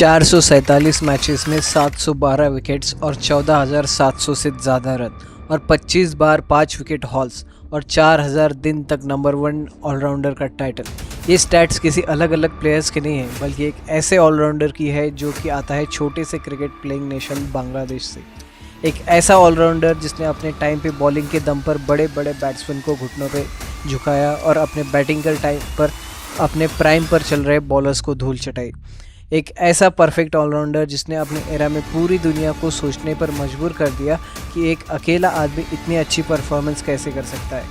447 matches में 712 wickets और 14,700 से ज़्यादा रन और 25 बार 5 विकेट हॉल्स और 4,000 दिन तक नंबर 1 ऑलराउंडर का टाइटल। ये स्टैट्स किसी अलग अलग प्लेयर्स के नहीं हैं, बल्कि एक ऐसे ऑलराउंडर की है जो कि आता है छोटे से क्रिकेट प्लेइंग नेशन बांग्लादेश से। एक ऐसा ऑलराउंडर जिसने अपने टाइम पे बॉलिंग के दम पर बड़े बड़े बैट्समैन को घुटनों पे झुकाया और अपने बैटिंग के टाइम पर अपने प्राइम पर चल रहे बॉलर्स को धूल चटाई। एक ऐसा परफेक्ट ऑलराउंडर जिसने अपने एरा में पूरी दुनिया को सोचने पर मजबूर कर दिया कि एक अकेला आदमी इतनी अच्छी परफॉर्मेंस कैसे कर सकता है।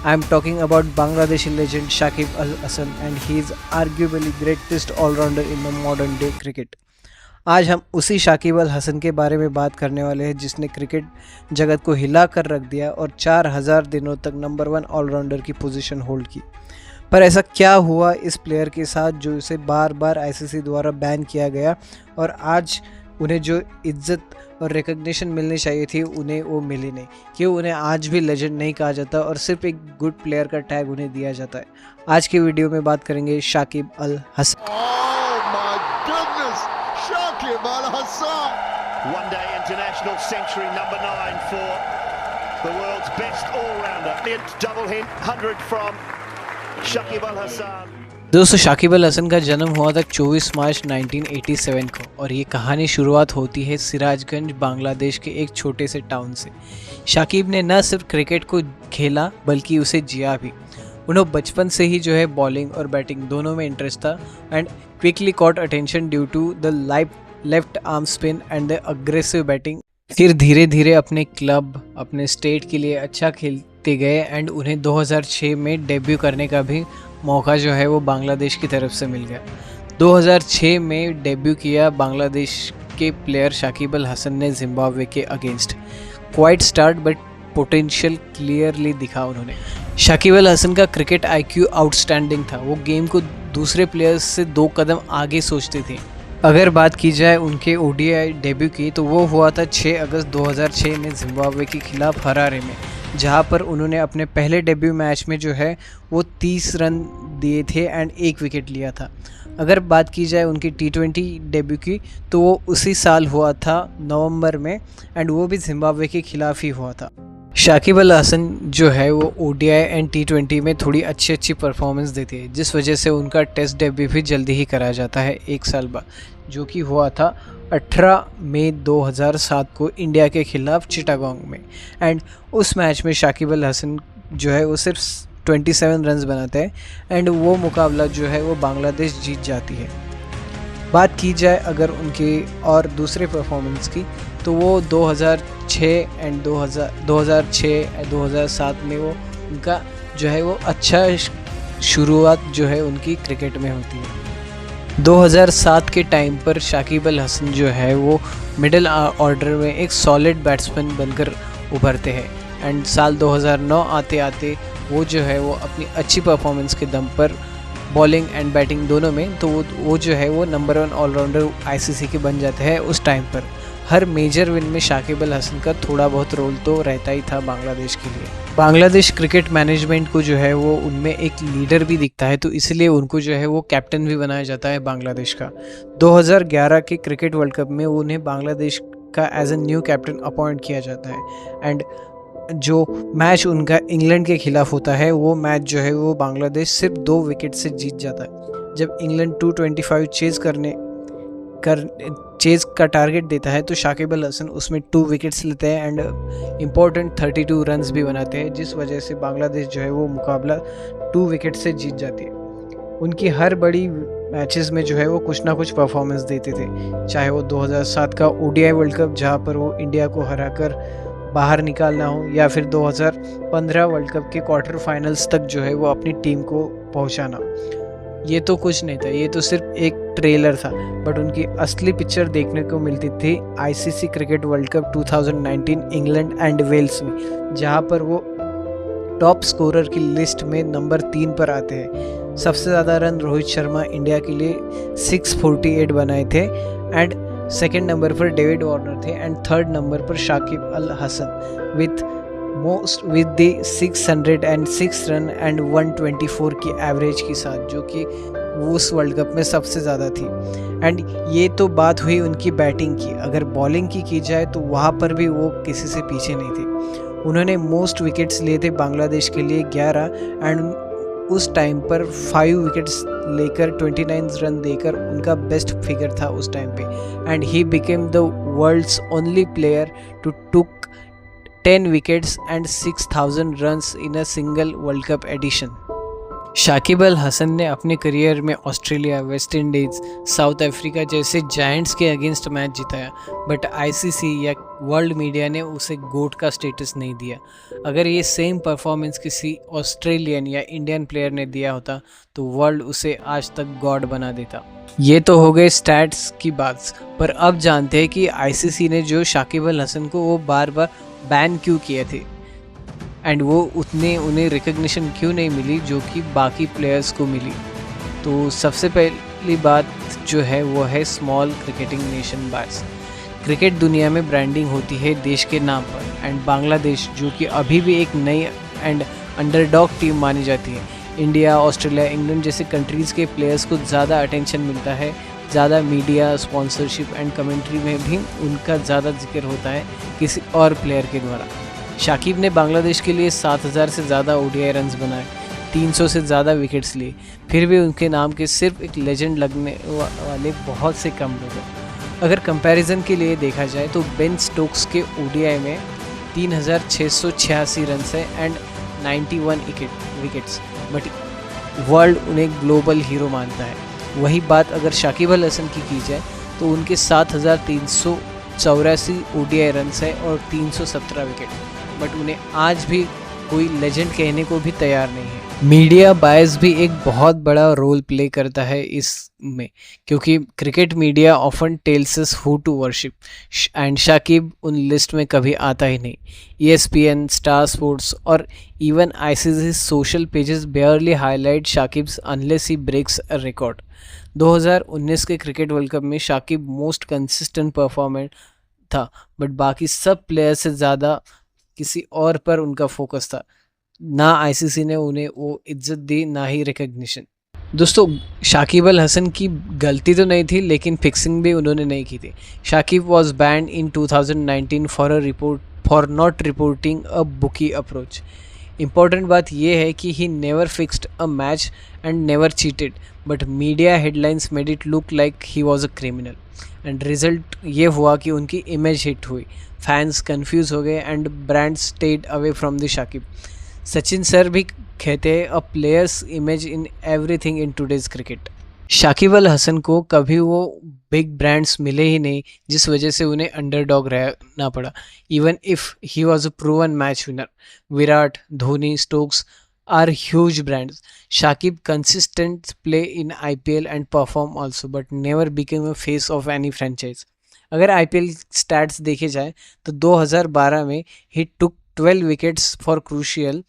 I am talking about Bangladeshi legend Shakib Al Hasan and he is arguably greatest allrounder in the modern day cricket. आज हम उसी शाकिब अल हसन के बारे में बात करने वाले हैं जिसने क्रिकेट जगत को हिला कर रख दिया और 4,000 दिनों तक नंबर 1 ऑलराउंडर की पोजीशन होल्ड की। पर ऐसा क्या हुआ इस प्लेयर के साथ जो इसे बार बार आईसीसी द्वारा बैन किया गया और आज उन्हें जो इज्जत और रिकग्निशन मिलनी चाहिए थी उन्हें वो मिली नहीं? क्यों उन्हें आज भी लेजेंड नहीं कहा जाता और सिर्फ एक गुड प्लेयर का टैग उन्हें दिया जाता है? आज की वीडियो में बात करेंगे Shakib Al Hasan. One day international century number 9 for the world's best all-rounder. Double hit 100 from Shakib Al Hasan. दोस्तों, शाकिब अल हसन का जन्म हुआ था 24 मार्च 1987 को और ये कहानी शुरुआत होती है सिराजगंज बांग्लादेश के एक छोटे से टाउन से। शाकिब ने न सिर्फ क्रिकेट को खेला बल्कि उसे जिया भी। उन्हें बचपन से ही जो है बॉलिंग और बैटिंग दोनों में इंटरेस्ट था and quickly caught attention due to the left arm spin and the aggressive batting. फिर धीरे धीरे अपने क्लब अपने स्टेट के लिए अच्छा खेलते गए एंड उन्हें 2006 में डेब्यू करने का भी मौका जो है वो बांग्लादेश की तरफ से मिल गया। 2006 में डेब्यू किया बांग्लादेश के प्लेयर शाकिब अल हसन ने जिम्बाब्वे के against. Quite start but potential clearly दिखा उन्होंने। शाकिब अल हसन का क्रिकेट आईक्यू आउटस्टैंडिंग था। वो गेम को दूसरे प्लेयर्स से 2 कदम आगे सोचते थे। अगर बात की जाए उनके ओडीआई डेब्यू की तो वो हुआ था 6 अगस्त 2006 में जिम्बाब्वे के खिलाफ हरारे में, जहां पर उन्होंने अपने पहले डेब्यू मैच में जो है वो 30 रन दिए थे एंड 1 विकेट लिया था। अगर बात की जाए उनकी T20 डेब्यू की तो वो उसी साल हुआ था नवंबर में एंड वो भी जिम्बाब्वे के खिलाफ ही हुआ था। शाकिब अल हसन जो है वो ओडीआई एंड T20 में थोड़ी अच्छी परफॉर्मेंस देते हैं, जिस वजह से उनका टेस्ट डेब्यू भी जल्दी ही कराया जाता है 1 साल बाद, जो कि हुआ था 18 मई 2007 को इंडिया के खिलाफ चिटागोंग में। एंड उस मैच में शाकिब अल हसन जो है वो सिर्फ 27 रन्स बनाते हैं एंड वो मुकाबला जो है वो बांग्लादेश जीत जाती है। बात की जाए अगर उनके और दूसरे परफॉर्मेंस की तो वो 2006 एंड 2007 में वो उनका जो है वो अच्छा शुरुआत जो है उनकी क्रिकेट में होती है। 2007 के टाइम पर शाकिब अल हसन जो है वो मिडिल ऑर्डर में एक सॉलिड बैट्समैन बनकर उभरते हैं एंड साल 2009 आते आते वो जो है वो अपनी अच्छी परफॉर्मेंस के दम पर बॉलिंग एंड बैटिंग दोनों में तो वो जो है वो नंबर 1 ऑलराउंडर आईसीसी के बन जाते हैं। उस टाइम पर हर मेजर विन में शाकिब अल हसन का थोड़ा बहुत रोल तो रहता ही था बांग्लादेश के लिए। बांग्लादेश क्रिकेट मैनेजमेंट को जो है वो उनमें एक लीडर भी दिखता है, तो इसलिए उनको जो है वो कैप्टन भी बनाया जाता है बांग्लादेश का। 2011 के क्रिकेट वर्ल्ड कप में उन्हें बांग्लादेश का as a new captain appoint किया जाता है एंड जो मैच उनका इंग्लैंड के खिलाफ होता है वो मैच जो है वो बांग्लादेश सिर्फ 2 विकेट से जीत जाता है। जब इंग्लैंड 225 चेज़ का टारगेट देता है तो शाकिब अल हसन उसमें 2 विकेट्स लेते हैं एंड इम्पोर्टेंट 32 रन्स भी बनाते हैं, जिस वजह से बांग्लादेश जो है वो मुकाबला 2 विकेट से जीत जाती है। उनकी हर बड़ी मैचेस में जो है वो कुछ ना कुछ परफॉर्मेंस देते थे, चाहे वो 2007 का ओडीआई वर्ल्ड कप जहाँ पर वो इंडिया को हराकर बाहर निकालना हो या फिर 2015 वर्ल्ड कप के क्वार्टर फाइनल्स तक जो है वो अपनी टीम को पहुंचाना। ये तो कुछ नहीं था, ये तो सिर्फ एक ट्रेलर था, बट उनकी असली पिक्चर देखने को मिलती थी ICC cricket world cup 2019 England and Wales में, जहां पर वो टॉप स्कोरर की लिस्ट में नंबर 3 पर आते हैं। सबसे ज़्यादा रन रोहित शर्मा इंडिया के लिए 648 बनाए थे एंड सेकेंड नंबर पर डेविड वार्नर थे एंड थर्ड नंबर पर Shakib Al Hasan with the 606 run and 124 की एवरेज के साथ, जो कि वो उस वर्ल्ड कप में सबसे ज़्यादा थी। एंड ये तो बात हुई उनकी बैटिंग की, अगर बॉलिंग की जाए तो वहाँ पर भी वो किसी से पीछे नहीं थे। उन्होंने मोस्ट विकेट्स लिए थे बांग्लादेश के लिए 11, एंड उस टाइम पर 5 विकेट्स लेकर 29 रन देकर उनका बेस्ट फिगर था उस टाइम पे। And he became the world's only player to took 10 wickets and 6000 runs in a single world cup edition. Shakib Al Hasan ने अपने करियर में Australia, West Indies, South Africa जैसे जायंट्स के अगेंस्ट मैच जिताया, बट आईसीसी या वर्ल्ड मीडिया ने उसे GOAT का स्टेटस नहीं दिया। अगर ये सेम परफॉर्मेंस किसी ऑस्ट्रेलियन या इंडियन प्लेयर ने दिया होता तो वर्ल्ड उसे आज तक गॉड बना देता। ये तो हो गए स्टैट्स की बात, पर अब जानते हैं कि आईसीसी ने जो शाकिब अल हसन को वो बार बार बैन क्यों किए थे, एंड वो उन्हें रिकग्निशन क्यों नहीं मिली जो कि बाकी प्लेयर्स को मिली। तो सबसे पहली बात जो है वो है स्मॉल क्रिकेटिंग नेशन बायस। क्रिकेट दुनिया में ब्रांडिंग होती है देश के नाम पर, एंड बांग्लादेश जो कि अभी भी एक नई एंड अंडरडॉग टीम मानी जाती है, इंडिया, ऑस्ट्रेलिया, इंग्लैंड जैसे कंट्रीज़ के प्लेयर्स को ज़्यादा अटेंशन मिलता है, ज़्यादा मीडिया, स्पॉन्सरशिप एंड कमेंट्री में भी उनका ज़्यादा जिक्र होता है किसी और प्लेयर के द्वारा। शाकिब ने बांग्लादेश के लिए 7000 से ज़्यादा ओडीआई रन्स बनाए, 300 से ज़्यादा विकेट्स लिए, फिर भी उनके नाम के सिर्फ एक लेजेंड लगने वाले बहुत से कम लोग हैं। अगर कंपैरिजन के लिए देखा जाए तो बेन स्टोक्स के ओडीआई में 3686 रन है एंड 91 विकेट्स, बट वर्ल्ड उन्हें ग्लोबल हीरो मानता है। वही बात अगर शाकिब अल हसन की जाए तो उनके 7384 ओडीआई रन है और 317 विकेट, बट उन्हें आज भी कोई लेजेंड कहने को भी तैयार नहीं है। मीडिया बायस भी एक बहुत बड़ा रोल प्ले करता है इसमें, क्योंकि cricket media often tells us who to worship, and Shakib उन लिस्ट में कभी आता ही नहीं। ESPN, स्टार स्पोर्ट्स और even ICC social pages barely highlight Shakib's unless he breaks a record. 2019 के क्रिकेट वर्ल्ड कप में शाकिब मोस्ट कंसिस्टेंट परफॉर्मेंट था, बट बाकी सब प्लेयर से ज़्यादा किसी और पर उनका फोकस था। ना आईसीसी ने उन्हें वो इज्जत दी, ना ही रिकग्निशन। दोस्तों, शाकिब अल हसन की गलती तो नहीं थी, लेकिन फिक्सिंग भी उन्होंने नहीं की थी। Shakib was banned in 2019 for not reporting a bookie approach. Important बात यह है कि he never fixed a match and never cheated, but media headlines made it look like he was a criminal, and result ये हुआ कि उनकी image hit हुई, fans confused हो गए and brand stayed away from the Shakib. Sachin sir भी कहते हैं a player's image in everything in today's cricket. Shakib Al Hasan को कभी वो बिग ब्रांड्स मिले ही नहीं, जिस वजह से उन्हें अंडरडॉग रहना पड़ा, even if he was a proven match winner. Virat, Dhoni, Stokes are huge brands. Shakib consistent play in IPL and perform also, but never became a face of any franchise. अगर IPL stats देखे जाए तो 2012 में he took 12 wickets for crucial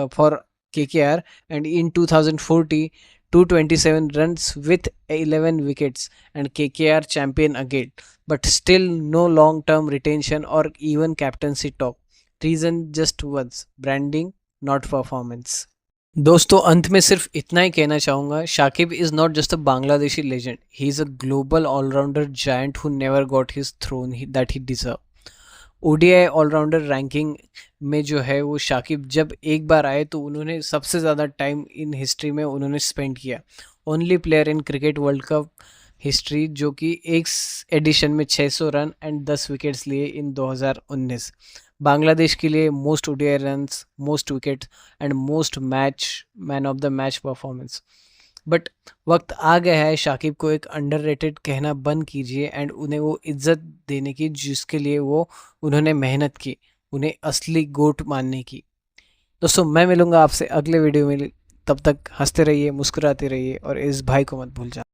for KKR, and in 2040 227 runs with 11 wickets and KKR champion again, but still no long term retention or even captaincy talk. Reason just once, branding not performance. दोस्तों, अंत में सिर्फ इतना ही कहना चाहूँगा, Shakib is not just a Bangladeshi legend, he is a global allrounder giant who never got his throne that he deserve. ODI allrounder ranking में जो है वो शाकिब जब एक बार आए तो उन्होंने सबसे ज़्यादा टाइम इन हिस्ट्री में उन्होंने स्पेंड किया। Only player in cricket world cup history जो कि एक एडिशन में 600 रन एंड 10 विकेट्स लिए इन 2019। बांग्लादेश के लिए most ODI runs, most wickets and most man of the match performance. But वक्त आ गया है शाकिब को एक अंडररेटेड कहना बंद कीजिए एंड उन्हें वो इज्जत देने की जिसके लिए वो उन्होंने मेहनत की, उन्हें असली गोट मानने की। दोस्तों, मैं मिलूंगा आपसे अगले वीडियो में, तब तक हंसते रहिए, मुस्कुराते रहिए और इस भाई को मत भूल जाना।